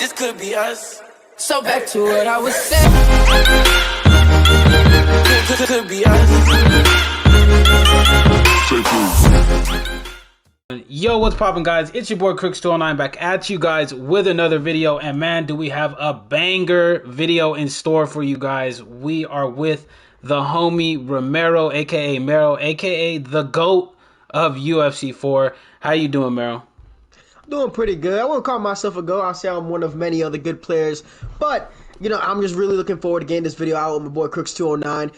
This could be us. So back to what I was saying. Could be us. Yo, what's poppin', guys? It's your boy Crooks209 back at you guys with another video. And man, do we have a banger video in store for you guys. We are with the homie Romero, aka Mero, aka the GOAT of UFC 4. How you doing, Mero? Doing pretty good. I won't call myself a GOAT. I'll say I'm one of many other good players. But, you know, I'm just really looking forward to getting this video out with my boy Crooks209.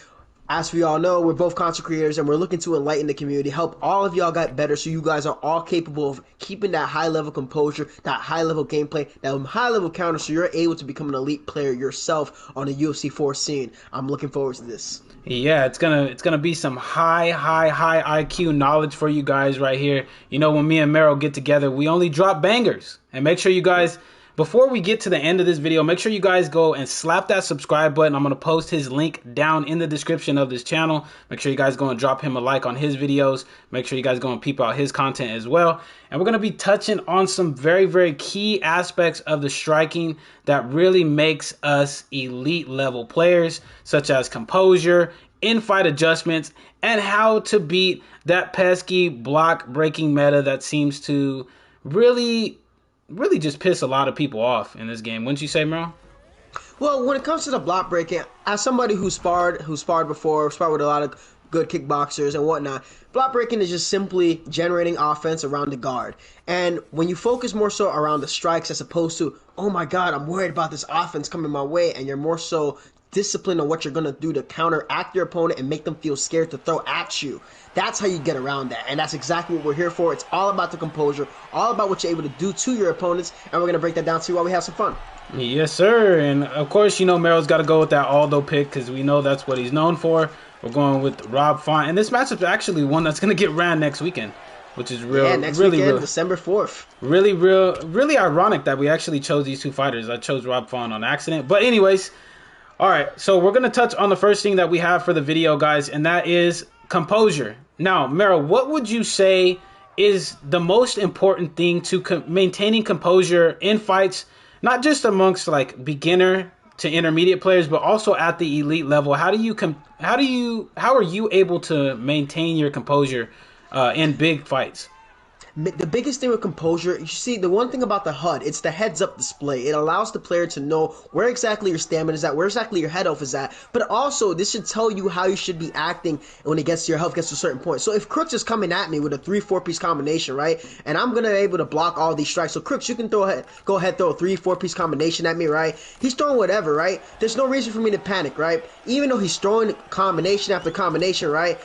As we all know, we're both content creators and we're looking to enlighten the community, help all of y'all get better so you guys are all capable of keeping that high-level composure, that high-level gameplay, that high-level counter so you're able to become an elite player yourself on the UFC 4 scene. I'm looking forward to this. Yeah, it's gonna be some high IQ knowledge for you guys right here. You know, when me and Mero get together, we only drop bangers. And make sure you guys, before we get to the end of this video, make sure you guys go and slap that subscribe button. I'm going to post his link down in the description of this channel. Make sure you guys go and drop him a like on his videos. Make sure you guys go and peep out his content as well. And we're going to be touching on some very key aspects of the striking that really makes us elite level players, such as composure, in-fight adjustments, and how to beat that pesky block breaking meta that seems to really just piss a lot of people off in this game. Wouldn't you say, Mero? Well, when it comes to the block breaking, as somebody who sparred before, sparred with a lot of good kickboxers and whatnot, block breaking is just simply generating offense around the guard. And when you focus more so around the strikes as opposed to, oh my god, I'm worried about this offense coming my way, and you're more so disciplined on what you're going to do to counteract your opponent and make them feel scared to throw at you. That's how you get around that, and that's exactly what we're here for. It's all about the composure, all about what you're able to do to your opponents, and we're going to break that down to you while we have some fun. Yes, sir. And of course, you know, Mero's got to go with that Aldo pick because we know that's what he's known for. We're going with Rob Font, and this matchup is actually one that's going to get ran next weekend, which is next weekend, December 4th. Really ironic that we actually chose these two fighters. I chose Rob Font on accident, but anyways. All right, so we're going to touch on the first thing that we have for the video, guys, and that is composure. Now, Mero, what would you say is the most important thing to maintaining composure in fights, not just amongst like beginner to intermediate players, but also at the elite level? How are you able to maintain your composure in big fights? The biggest thing with composure, you see, the one thing about the HUD, it's the heads-up display. It allows the player to know where exactly your stamina is at, where exactly your head health is at, but also this should tell you how you should be acting when it gets to your health gets to a certain point. So if Crooks is coming at me with a 3-4 piece combination, right, and I'm going to be able to block all these strikes, so Crooks, you can go ahead throw a 3-4 piece combination at me, right? He's throwing whatever, right? There's no reason for me to panic, right? Even though he's throwing combination after combination, right?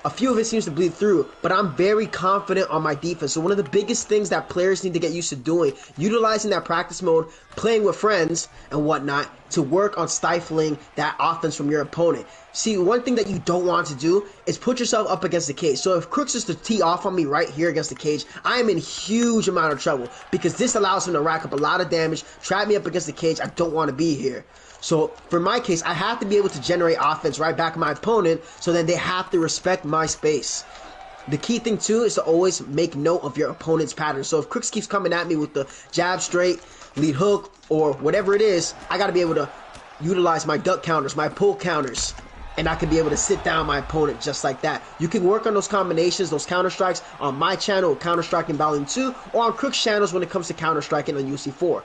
A few of it seems to bleed through, but I'm very confident on my defense. So one of the biggest things that players need to get used to doing, utilizing that practice mode, playing with friends and whatnot, to work on stifling that offense from your opponent. See, one thing that you don't want to do is put yourself up against the cage. So if Crooks is to tee off on me right here against the cage, I am in huge amount of trouble because this allows him to rack up a lot of damage, trap me up against the cage. I don't want to be here. So for my case, I have to be able to generate offense right back at my opponent, so then they have to respect my space. The key thing too is to always make note of your opponent's pattern. So if Crooks keeps coming at me with the jab straight, lead hook, or whatever it is, I got to be able to utilize my duck counters, my pull counters, and I can be able to sit down my opponent just like that. You can work on those combinations, those counter strikes on my channel, Counter Striking Volume 2, or on Crooks' channels when it comes to counter striking on UFC 4.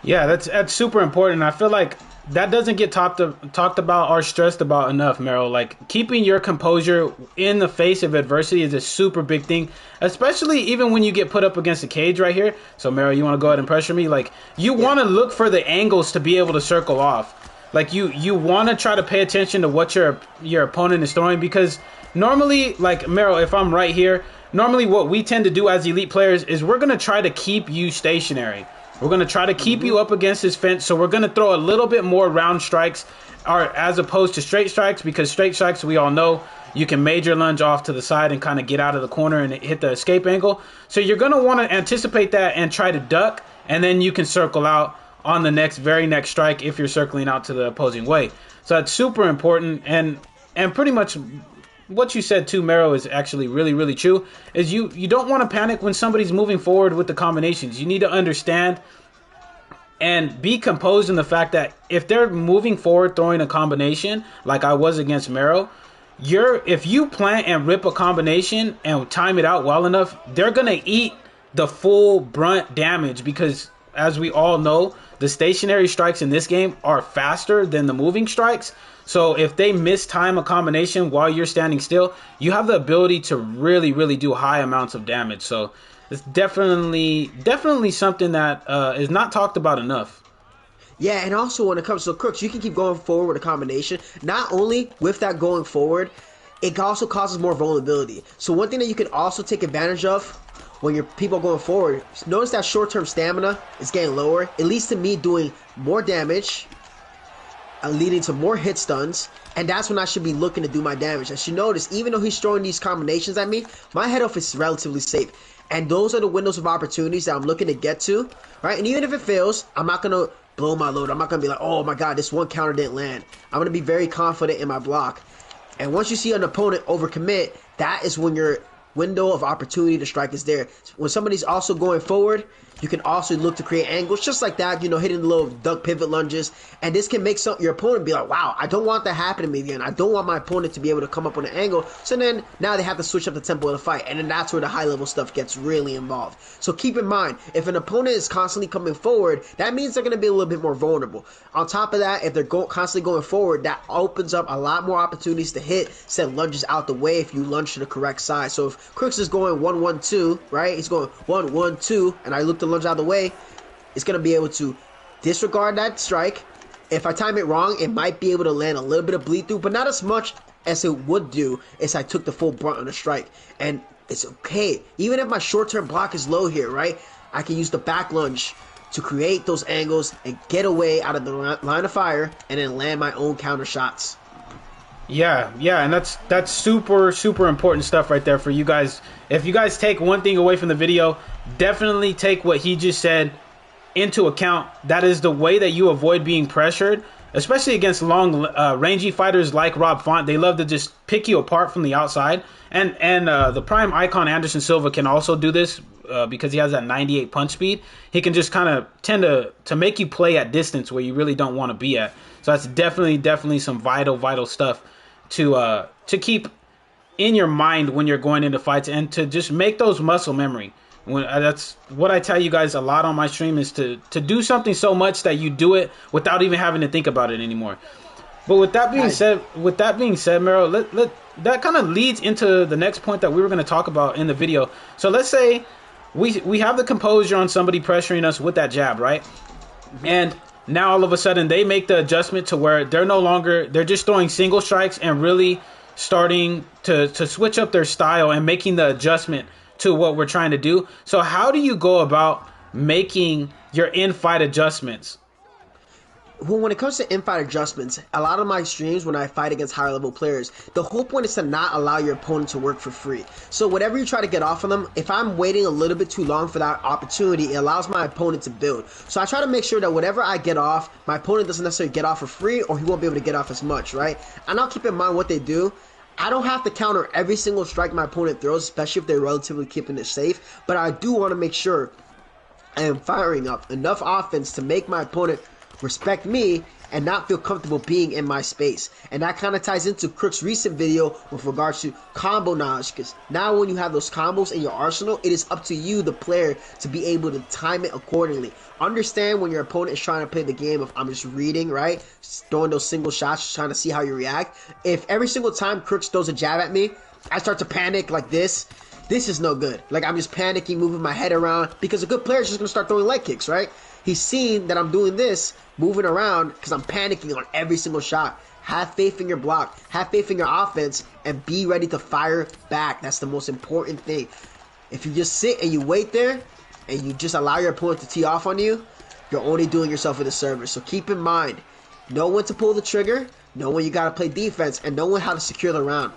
Yeah, that's super important. I feel like that doesn't get talked about or stressed about enough, Mero. Like, keeping your composure in the face of adversity is a super big thing, especially even when you get put up against a cage right here. So, Mero, you want to go ahead and pressure me? Like, you want to look for the angles to be able to circle off. Like, you want to try to pay attention to what your opponent is throwing, because normally, like, Mero, if I'm right here, normally what we tend to do as elite players is we're going to try to keep you stationary. We're going to try to keep you up against this fence, so we're going to throw a little bit more round strikes as opposed to straight strikes, because straight strikes, we all know, you can major lunge off to the side and kind of get out of the corner and hit the escape angle. So you're going to want to anticipate that and try to duck, and then you can circle out on the very next strike if you're circling out to the opposing way. So that's super important, and pretty much what you said too, Mero, is actually really true. Is you don't want to panic when somebody's moving forward with the combinations. You need to understand and be composed in the fact that if they're moving forward throwing a combination like I was against Mero, if you plant and rip a combination and time it out well enough, they're gonna eat the full brunt damage, because as we all know, the stationary strikes in this game are faster than the moving strikes. So if they mistime a combination while you're standing still, you have the ability to really, really do high amounts of damage. So it's definitely something that is not talked about enough. Yeah, and also when it comes to crooks, you can keep going forward with a combination. Not only with that going forward, it also causes more vulnerability. So one thing that you can also take advantage of when your people are going forward, notice that short-term stamina is getting lower. It leads to me doing more damage, leading to more hit stuns, and that's when I should be looking to do my damage. As you notice, even though he's throwing these combinations at me, my head off is relatively safe. And those are the windows of opportunities that I'm looking to get to, right? And even if it fails, I'm not going to blow my load. I'm not going to be like, oh my god, this one counter didn't land. I'm going to be very confident in my block. And once you see an opponent overcommit, that is when your window of opportunity to strike is there. When somebody's also going forward, you can also look to create angles just like that, you know, hitting the little duck pivot lunges. And this can make your opponent be like, wow, I don't want that happening to me again. I don't want my opponent to be able to come up on an angle. So then now they have to switch up the tempo of the fight. And then that's where the high level stuff gets really involved. So keep in mind, if an opponent is constantly coming forward, that means they're going to be a little bit more vulnerable. On top of that, if they're constantly going forward, that opens up a lot more opportunities to hit, send lunges out the way if you lunge to the correct side. So if Crooks is going 1-1-2, right? He's going 1-1-2, and I look to lunge out of the way, it's going to be able to disregard that strike. If I time it wrong, it might be able to land a little bit of bleed through, but not as much as it would do if I took the full brunt on the strike. And it's okay. Even if my short-term block is low here, right? I can use the back lunge to create those angles and get away out of the line of fire and then land my own counter shots. Yeah, and that's super important stuff right there for you guys. If you guys take one thing away from the video, definitely take what he just said into account. That is the way that you avoid being pressured, especially against long rangy fighters like Rob Font. They love to just pick you apart from the outside, and the prime icon Anderson Silva can also do this because he has that 98 punch speed. He can just kind of tend to make you play at distance where you really don't want to be at. So that's definitely some vital stuff to keep in your mind when you're going into fights, and to just make those muscle memory. That's what I tell you guys a lot on my stream, is to do something so much that you do it without even having to think about it anymore. But with that being said, Mero, that kind of leads into the next point that we were going to talk about in the video. So let's say we have the composure on somebody pressuring us with that jab, right? And now all of a sudden they make the adjustment to where they're just throwing single strikes and really starting to switch up their style and making the adjustment to what we're trying to do. So how do you go about making your in-fight adjustments? Well, when it comes to in-fight adjustments, a lot of my streams when I fight against higher level players, the whole point is to not allow your opponent to work for free. So whatever you try to get off of them, if I'm waiting a little bit too long for that opportunity, it allows my opponent to build. So I try to make sure that whatever I get off, my opponent doesn't necessarily get off for free, or he won't be able to get off as much, right? And I'll keep in mind what they do. I don't have to counter every single strike my opponent throws, especially if they're relatively keeping it safe, but I do want to make sure I am firing up enough offense to make my opponent respect me and not feel comfortable being in my space. And that kind of ties into Crook's recent video with regards to combo knowledge, because now when you have those combos in your arsenal, it is up to you, the player, to be able to time it accordingly. Understand when your opponent is trying to play the game of I'm just reading, right? Throwing those single shots, just trying to see how you react. If every single time Crooks throws a jab at me, I start to panic like this is no good. Like, I'm just panicking, moving my head around, because a good player is just going to start throwing leg kicks, right? He's seen that I'm doing this, moving around, because I'm panicking on every single shot. Have faith in your block, have faith in your offense, and be ready to fire back. That's the most important thing. If you just sit and you wait there, and you just allow your opponent to tee off on you, you're only doing yourself a disservice. So keep in mind, know when to pull the trigger, know when you got to play defense, and know how to secure the round.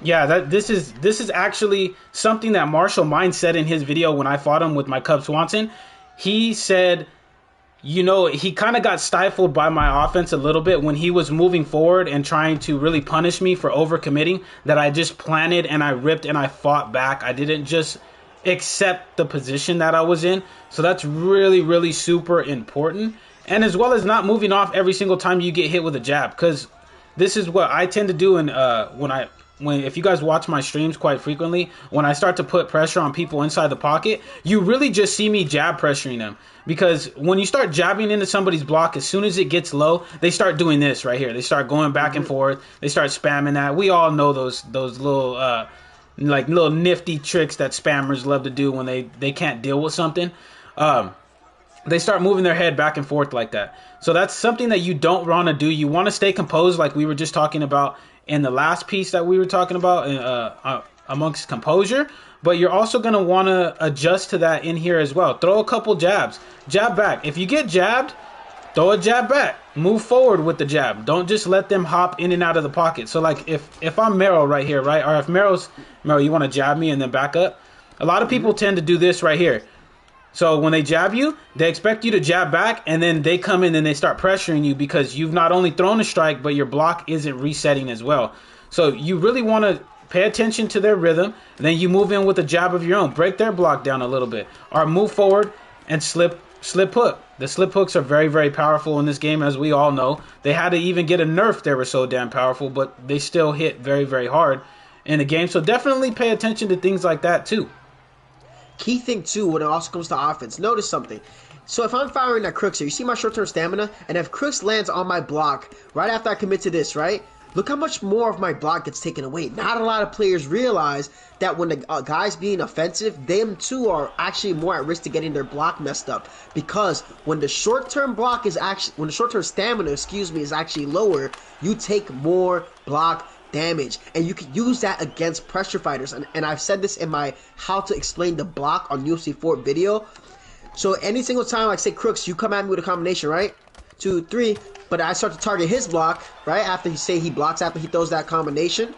Yeah, this is actually something that Marshall Mine said in his video when I fought him with my Cub Swanson. He said, you know, he kind of got stifled by my offense a little bit when he was moving forward and trying to really punish me for overcommitting, that I just planted and I ripped and I fought back. I didn't just accept the position that I was in. So that's really, really super important. And as well as not moving off every single time you get hit with a jab, because this is what I tend to do. And when if you guys watch my streams quite frequently, when I start to put pressure on people inside the pocket, you really just see me jab pressuring them. Because when you start jabbing into somebody's block, as soon as it gets low, they start doing this right here. They start going back and forth. They start spamming that. We all know those little like little nifty tricks that spammers love to do when they can't deal with something. They start moving their head back and forth like that. So that's something that you don't want to do. You want to stay composed, like we were just talking about in the last piece that we were talking about amongst composure. But you're also going to want to adjust to that in here as well. Throw a couple jabs. Jab back. If you get jabbed, throw a jab back. Move forward with the jab. Don't just let them hop in and out of the pocket. So like if I'm Mero right here, right? Or if Mero, you want to jab me and then back up? A lot of people tend to do this right here. So when they jab you, they expect you to jab back, and then they come in and they start pressuring you because you've not only thrown a strike, but your block isn't resetting as well. So you really want to pay attention to their rhythm. Then you move in with a jab of your own. Break their block down a little bit. Or move forward and slip hook. The slip hooks are very, very powerful in this game, as we all know. They had to even get a nerf. They were so damn powerful, but they still hit very, very hard in the game. So definitely pay attention to things like that too. Key thing too when it also comes to offense, notice something. So if I'm firing at Crooks here, you see my short-term stamina, and if Crooks lands on my block right after I commit to this, right? Look how much more of my block gets taken away. Not a lot of players realize that when the guy's being offensive, them too are actually more at risk to getting their block messed up. Because when the short-term block is actually, when the short-term stamina, is actually lower, you take more block damage, and you can use that against pressure fighters. And I've said this in my how to explain the block on UFC 4 video. So any single time, like say Crooks, you come at me with a combination, right? 2, 3, but I start to target his block, right? After he blocks after he throws that combination.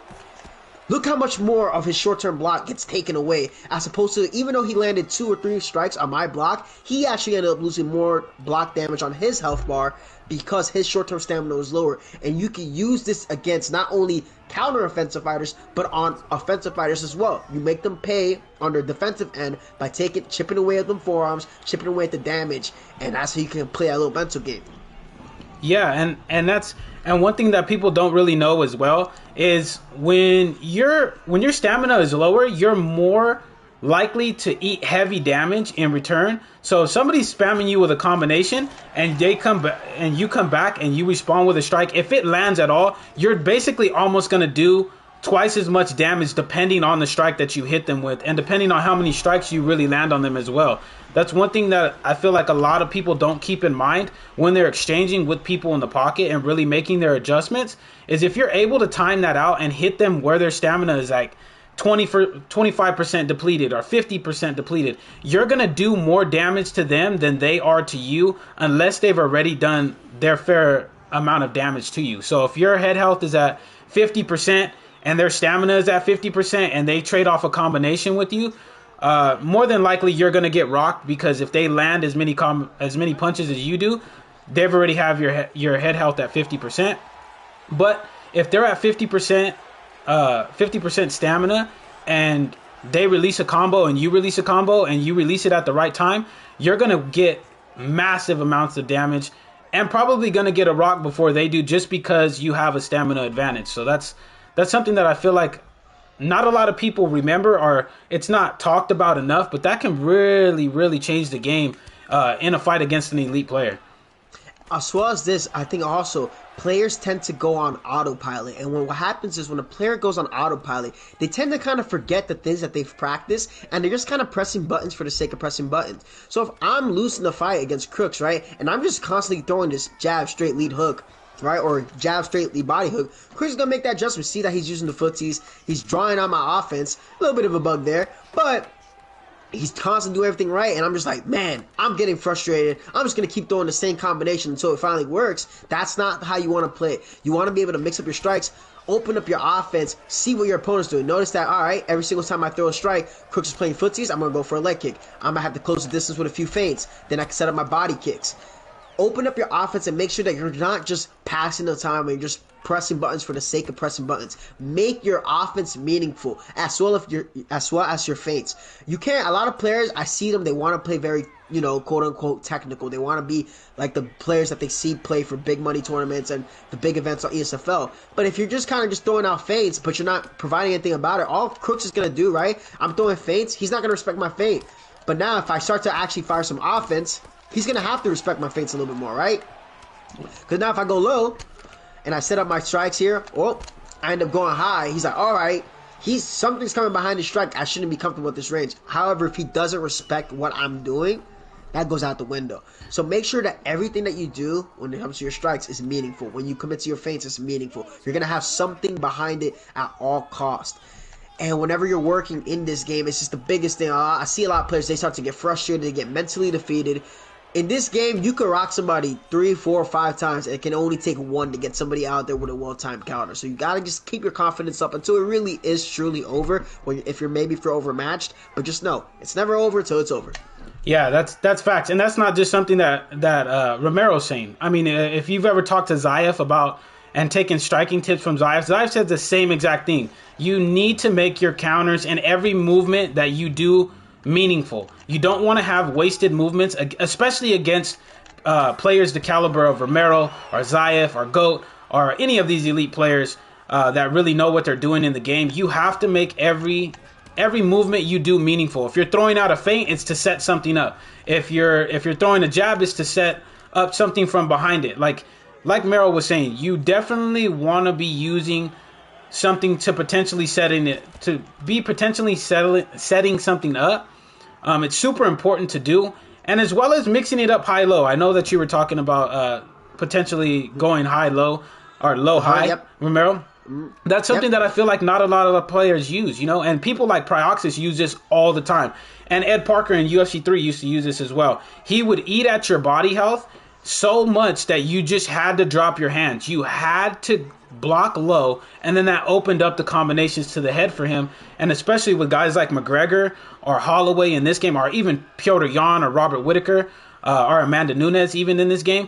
Look how much more of his short-term block gets taken away, as opposed to, even though he landed 2 or 3 strikes on my block, he actually ended up losing more block damage on his health bar because his short-term stamina was lower. And you can use this against not only counter-offensive fighters, but on offensive fighters as well. You make them pay on their defensive end by chipping away at them forearms, chipping away at the damage, and that's how you can play a little mental game. Yeah, and one thing that people don't really know as well is when your stamina is lower, you're more likely to eat heavy damage in return. So if somebody's spamming you with a combination and they come back and you come back and you respond with a strike, if it lands at all, you're basically almost going to do twice as much damage depending on the strike that you hit them with, and depending on how many strikes you really land on them as well. That's one thing that I feel like a lot of people don't keep in mind when they're exchanging with people in the pocket and really making their adjustments, is if you're able to time that out and hit them where their stamina is like 25% depleted or 50% depleted, you're going to do more damage to them than they are to you, unless they've already done their fair amount of damage to you. So if your head health is at 50% and their stamina is at 50% and they trade off a combination with you, more than likely you're going to get rocked, because if they land as many punches as you do, they've already have your head health at 50%. But if they're at 50% stamina and they release a combo and you release a combo and you release it at the right time, you're going to get massive amounts of damage and probably going to get a rock before they do, just because you have a stamina advantage. So that's something that I feel like not a lot of people remember, or it's not talked about enough, but that can really, really change the game in a fight against an elite player. As well as this, I think also players tend to go on autopilot. And what happens is when a player goes on autopilot, they tend to kind of forget the things that they've practiced, and they're just kind of pressing buttons for the sake of pressing buttons. So if I'm losing the fight against Crooks, right, and I'm just constantly throwing this jab, straight lead hook, right, or jab, straight lead body hook, Crooks is going to make that adjustment, see that he's using the footsies, he's drawing on my offense, a little bit of a bug there, but he's constantly doing everything right, and I'm just like, man, I'm getting frustrated. I'm just going to keep throwing the same combination until it finally works. That's not how you want to play. You want to be able to mix up your strikes, open up your offense, see what your opponent's doing. Notice that, all right, every single time I throw a strike, Crooks is playing footsies, I'm going to go for a leg kick. I'm going to have to close the distance with a few feints. Then I can set up my body kicks. Open up your offense and make sure that you're not just passing the time and just pressing buttons for the sake of pressing buttons. Make your offense meaningful, as well as your feints. You can't. A lot of players, I see them. They want to play very, quote unquote technical. They want to be like the players that they see play for big money tournaments and the big events on ESFL. But if you're just kind of just throwing out feints, but you're not providing anything about it, all Crooks is gonna do, right? I'm throwing feints. He's not gonna respect my feint. But now, if I start to actually fire some offense, he's gonna have to respect my feints a little bit more, right? Because now if I go low and I set up my strikes here, I end up going high. He's like, all right, something's coming behind the strike. I shouldn't be comfortable with this range. However, if he doesn't respect what I'm doing, that goes out the window. So make sure that everything that you do when it comes to your strikes is meaningful. When you commit to your feints, it's meaningful. You're gonna have something behind it at all costs. And whenever you're working in this game, it's just the biggest thing. I see a lot of players, they start to get frustrated, they get mentally defeated. In this game, you could rock somebody 3, 4, 5 times, and it can only take one to get somebody out there with a well-timed counter. So you gotta just keep your confidence up until it really is truly over. If you're overmatched, but just know it's never over until it's over. Yeah, that's facts, and that's not just something that Romero's saying. I mean, if you've ever talked to Zayev about and taken striking tips from Zayev said the same exact thing. You need to make your counters and every movement that you do meaningful. You don't want to have wasted movements, especially against players the caliber of Romero or Zayev or Goat or any of these elite players that really know what they're doing in the game. You have to make every movement you do meaningful. If you're throwing out a feint, it's to set something up. If you're throwing a jab, it's to set up something from behind it. Like Merrill was saying, you definitely want to be using something to potentially setting something up. It's super important to do, and as well as mixing it up high-low. I know that you were talking about potentially going high-low or low-high, Yep. Romero. That's something that I feel like not a lot of the players use, and people like Prioxis use this all the time. And Ed Parker in UFC 3 used to use this as well. He would eat at your body health so much that you just had to drop your hands. You had to block low, and then that opened up the combinations to the head for him. And especially with guys like McGregor or Holloway in this game, or even Piotr Jan or Robert Whittaker or Amanda Nunes even in this game,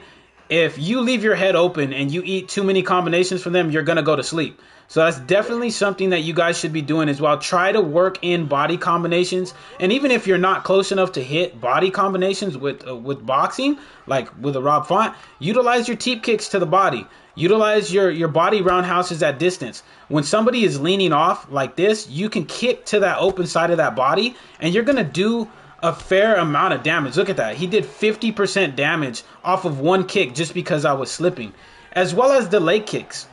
if you leave your head open and you eat too many combinations from them, you're going to go to sleep. So that's definitely something that you guys should be doing as well. Try to work in body combinations. And even if you're not close enough to hit body combinations with boxing, like with a Rob Font, utilize your teep kicks to the body. Utilize your body roundhouses at distance. When somebody is leaning off like this, you can kick to that open side of that body, and you're going to do a fair amount of damage. Look at that. He did 50% damage off of one kick just because I was slipping. As well as the leg kicks.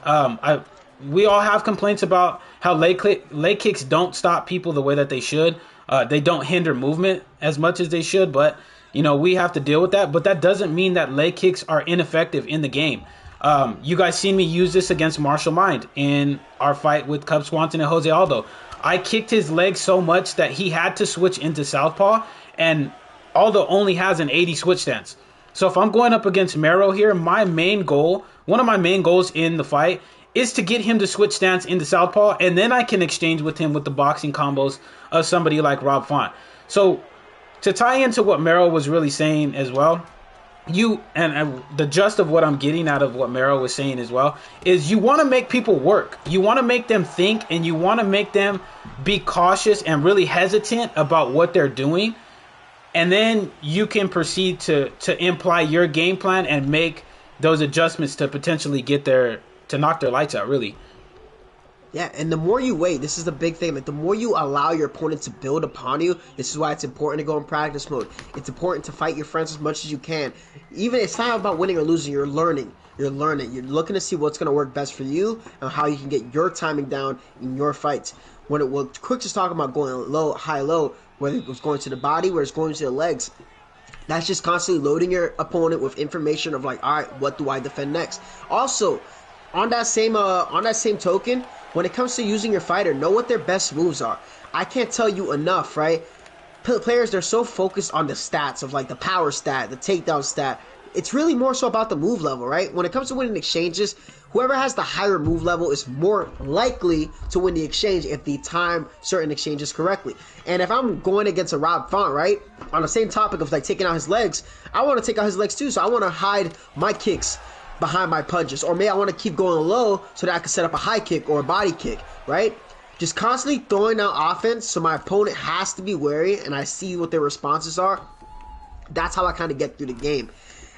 We all have complaints about how leg kicks don't stop people the way that they should. They don't hinder movement as much as they should, but we have to deal with that. But that doesn't mean that leg kicks are ineffective in the game. You guys seen me use this against Marshall Mind in our fight with Cub Swanson and Jose Aldo. I kicked his leg so much that he had to switch into southpaw, and Aldo only has an 80 switch stance. So if I'm going up against Mero here, one of my main goals in the fight is to get him to switch stance into southpaw, and then I can exchange with him with the boxing combos of somebody like Rob Font. So to tie into what Mero was really saying as well, the gist of what I'm getting out of what Mero was saying as well is you want to make people work. You want to make them think, and you want to make them be cautious and really hesitant about what they're doing. And then you can proceed to imply your game plan and make those adjustments to potentially to knock their lights out, really. Yeah, and the more you wait, this is the big thing, like the more you allow your opponent to build upon you, this is why it's important to go in practice mode. It's important to fight your friends as much as you can. Even it's not about winning or losing, you're learning. You're looking to see what's going to work best for you and how you can get your timing down in your fights. When Quick just talking about going low, high, low, whether it was going to the body, whether it's going to the legs, that's just constantly loading your opponent with information of like, all right, what do I defend next? Also, on that same token, when it comes to using your fighter, know what their best moves are. I can't tell you enough, right? Players, they're so focused on the stats of like the power stat, the takedown stat. It's really more so about the move level, right? When it comes to winning exchanges, whoever has the higher move level is more likely to win the exchange if they time certain exchanges correctly. And if I'm going against a Rob Font, right, on the same topic of like taking out his legs, I want to take out his legs too, so I want to hide my kicks behind my punches, or maybe I want to keep going low so that I can set up a high kick or a body kick, right? Just constantly throwing out offense so my opponent has to be wary and I see what their responses are. That's how I kind of get through the game.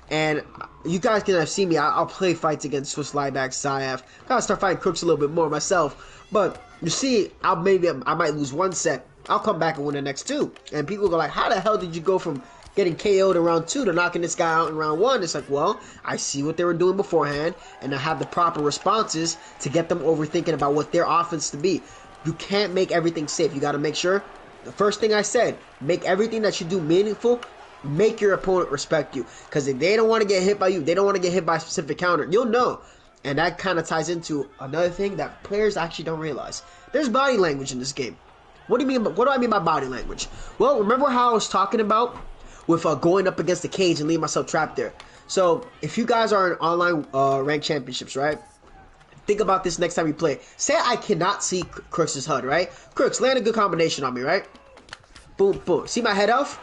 And you guys can have seen me. I'll play fights against Swiss Lieback, Saif. Gotta start fighting crooks a little bit more myself. But you see, I might lose one set. I'll come back and win the next two. And people go like, how the hell did you go from getting KO'd in round 2 to knocking this guy out in round 1? It's like, well, I see what they were doing beforehand, and I have the proper responses to get them overthinking about what their offense to be. You can't make everything safe. You got to make sure. The first thing I said, make everything that you do meaningful. Make your opponent respect you. Because if they don't want to get hit by you, they don't want to get hit by a specific counter, you'll know. And that kind of ties into another thing that players actually don't realize. There's body language in this game. What do you mean? What do I mean by body language? Well, remember how I was talking about with going up against the cage and leaving myself trapped there. So if you guys are in online ranked championships, right? Think about this next time you play. Say I cannot see Crooks' HUD, right? Crooks, land a good combination on me, right? Boom, boom. See my head off?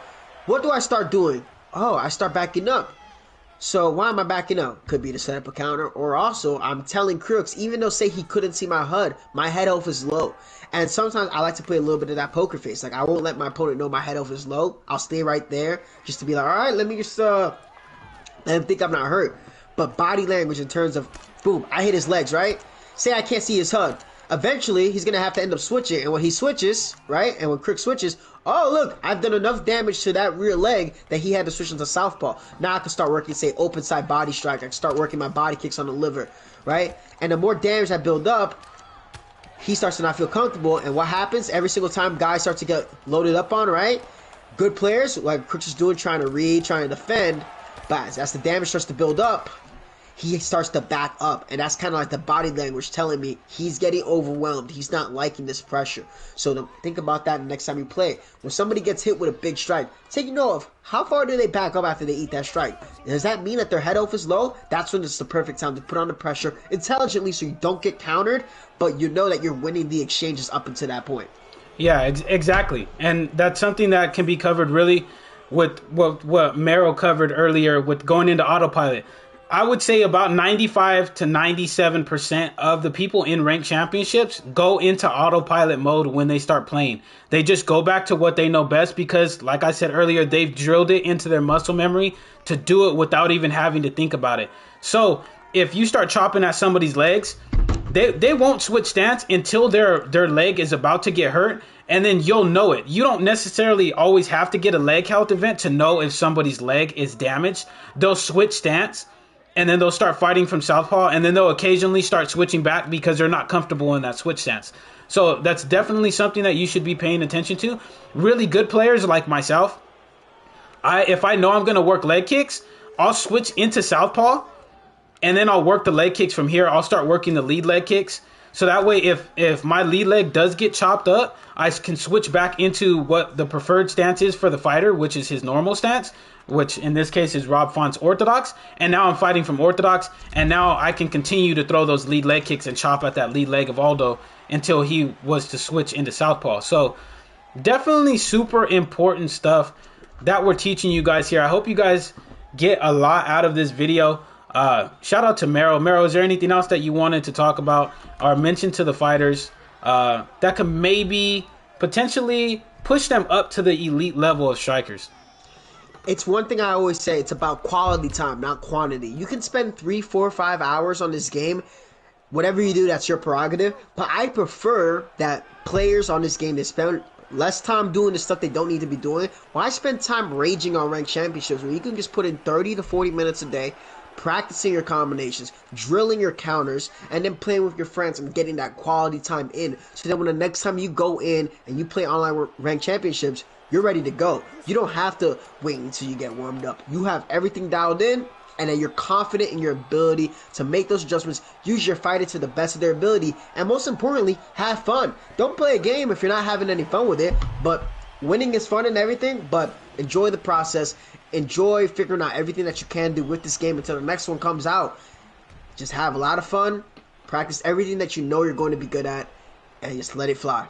What do I start doing? Oh, I start backing up. So why am I backing up? Could be to set up a counter, or also I'm telling Crooks, even though say he couldn't see my HUD, my head off is low. And sometimes I like to play a little bit of that poker face. Like I won't let my opponent know my head off is low. I'll stay right there just to be like, all right, let me just let him think I'm not hurt. But body language in terms of, boom, I hit his legs, right? Say I can't see his HUD. Eventually, he's going to have to end up switching. And when he switches, right, and when Crooks switches, oh, look, I've done enough damage to that rear leg that he had to switch into southpaw. Now I can start working, say, open side body strike. I can start working my body kicks on the liver, right? And the more damage I build up, he starts to not feel comfortable. And what happens? Every single time guys start to get loaded up on, right? Good players, like Crooks is doing, trying to read, trying to defend, but as the damage starts to build up, he starts to back up, and that's kind of like the body language telling me he's getting overwhelmed. He's not liking this pressure. So think about that next time you play. When somebody gets hit with a big strike, take note of how far do they back up after they eat that strike. Does that mean that their head off is low? That's when it's the perfect time to put on the pressure intelligently so you don't get countered, but you know that you're winning the exchanges up until that point. Yeah, exactly. And that's something that can be covered really with what Mero covered earlier with going into autopilot. I would say about 95 to 97% of the people in ranked championships go into autopilot mode when they start playing. They just go back to what they know best because, like I said earlier, they've drilled it into their muscle memory to do it without even having to think about it. So if you start chopping at somebody's legs, they won't switch stance until their leg is about to get hurt, and then you'll know it. You don't necessarily always have to get a leg health event to know if somebody's leg is damaged. They'll switch stance, and then they'll start fighting from southpaw, and then they'll occasionally start switching back because they're not comfortable in that switch stance. So that's definitely something that you should be paying attention to. Really good players like myself, if I know I'm going to work leg kicks, I'll switch into southpaw, and then I'll work the leg kicks from here. I'll start working the lead leg kicks. So that way, if my lead leg does get chopped up, I can switch back into what the preferred stance is for the fighter, which is his normal stance, which in this case is Rob Font's orthodox. And now I'm fighting from orthodox, and now I can continue to throw those lead leg kicks and chop at that lead leg of Aldo until he was to switch into southpaw. So definitely super important stuff that we're teaching you guys here. I hope you guys get a lot out of this video. Shout out to Mero. Mero, is there anything else that you wanted to talk about or mention to the fighters that could maybe potentially push them up to the elite level of strikers? It's one thing I always say, it's about quality time, not quantity. You can spend 3, 4, 5 hours on this game. Whatever you do, that's your prerogative. But I prefer that players on this game, they spend less time doing the stuff they don't need to be doing. Why spend time raging on ranked championships when you can just put in 30 to 40 minutes a day, practicing your combinations, drilling your counters, and then playing with your friends and getting that quality time in. So that when the next time you go in and you play online ranked championships, you're ready to go. You don't have to wait until you get warmed up. You have everything dialed in, and then you're confident in your ability to make those adjustments, use your fighter to the best of their ability, and most importantly, have fun. Don't play a game if you're not having any fun with it, but winning is fun and everything, but enjoy the process. Enjoy figuring out everything that you can do with this game until the next one comes out. Just have a lot of fun, practice everything that you know you're going to be good at, and just let it fly.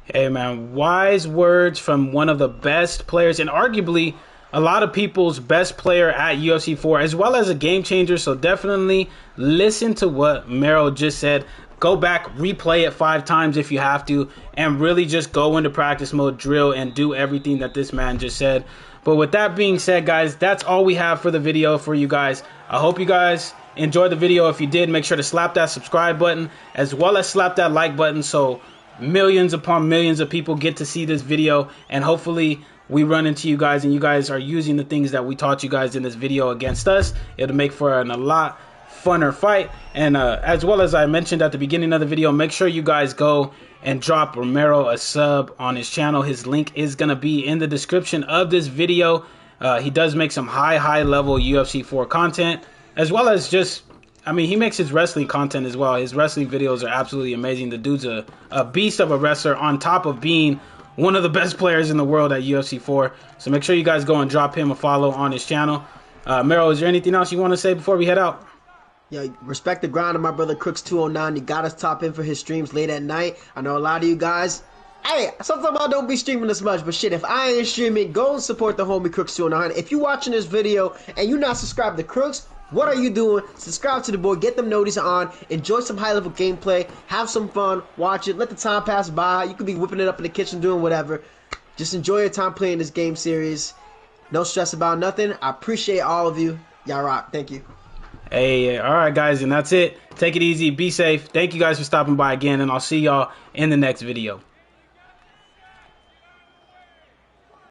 Hey man, wise words from one of the best players and arguably a lot of people's best player at UFC 4, as well as a game changer. So definitely listen to what Mero just said. Go back, replay it 5 times if you have to, and really just go into practice mode, drill, and do everything that this man just said. But with that being said, guys, that's all we have for the video for you guys. I hope you guys enjoyed the video. If you did, make sure to slap that subscribe button, as well as slap that like button, so millions upon millions of people get to see this video, and hopefully we run into you guys and you guys are using the things that we taught you guys in this video against us. It'll make for a lot funner fight. And as well as I mentioned at the beginning of the video, make sure you guys go and drop Romero a sub on his channel. His link is going to be in the description of this video. He does make some high level UFC 4 content, as well as just, I mean, he makes his wrestling content as well. His wrestling videos are absolutely amazing. The dude's a beast of a wrestler, on top of being one of the best players in the world at UFC 4. So make sure you guys go and drop him a follow on his channel. Mero, is there anything else you want to say before we head out? Yeah, respect the grind of my brother Crooks 209. You gotta top in for his streams late at night. I know a lot of you guys, hey, sometimes I don't be streaming this much, but shit, if I ain't streaming, go and support the homie Crooks 209. If you watching this video and you not subscribed to Crooks, what are you doing? Subscribe to the boy, get them notices on, enjoy some high level gameplay, have some fun, watch it, let the time pass by. You could be whipping it up in the kitchen, doing whatever. Just enjoy your time playing this game series. No stress about nothing. I appreciate all of you. Y'all rock. Thank you. Hey, all right, guys, and that's it. Take it easy. Be safe. Thank you guys for stopping by again, and I'll see y'all in the next video.